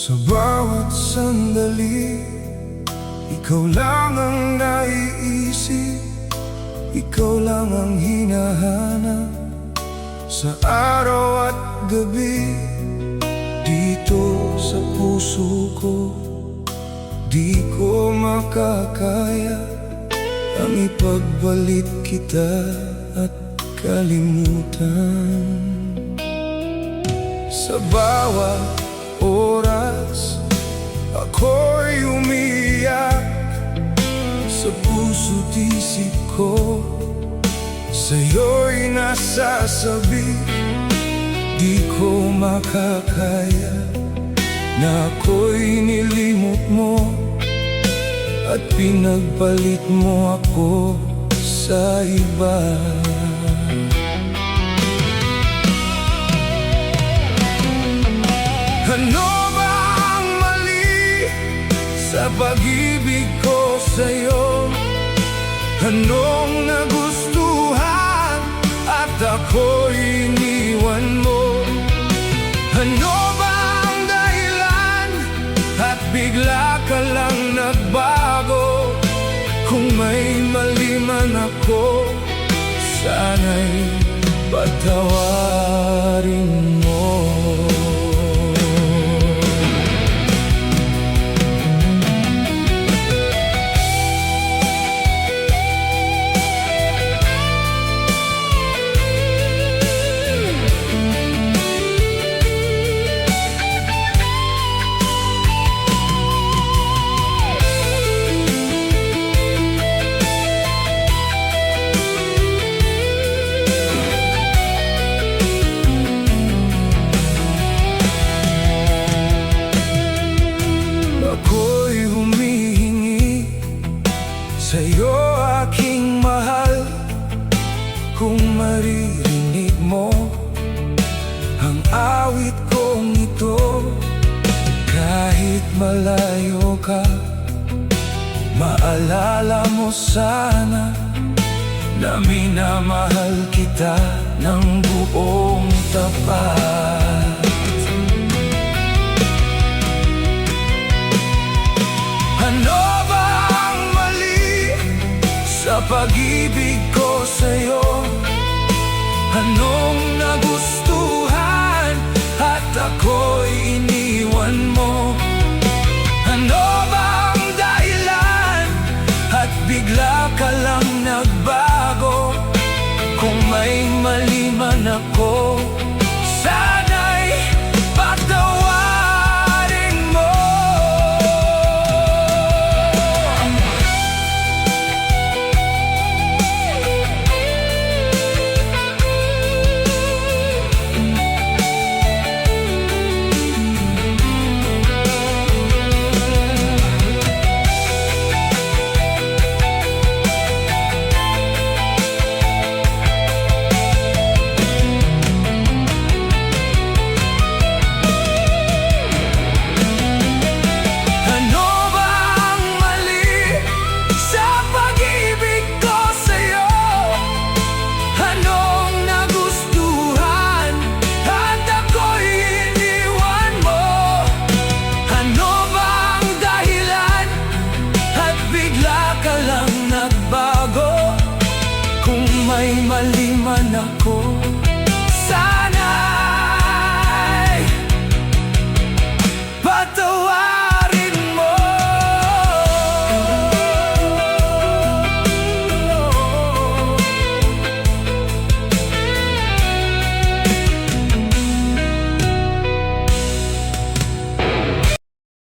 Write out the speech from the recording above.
Sa bawat sandali, ikaw lang ang naiisip, ikaw lang ang hinahanap. Sa araw at gabi, dito sa puso ko, di ko makakaya ang ipagbalit kita at kalimutan. Sa bawat oras, ako'y umiiyak. Sa puso't isip ko, sa'yo'y nasasabi, di ko makakaya na ako'y nilimot mo at pinagpalit mo ako sa iba. Ano ba ang mali sa pag-ibig ko sa'yo? Anong nagustuhan at ako'y iniwan mo? Ano ba ang dahilan at bigla ka lang nagbago? Kung may mali man ako, sana'y patawarin mo. Ako'y humihingi sa'yo, aking mahal, kung maririnig mo ang awit kong ito. Kahit malayo ka, maalala mo sana na minamahal kita ng buong tapat. Ano ba ang mali sa pag-ibig ko sa'yo? Anong nagustuhan at ako'y iniwan mo? Ano ba ang dahilan at bigla ka lang nagbago? Kung may mali man ako, sana'y patawarin mo. May mali man ako,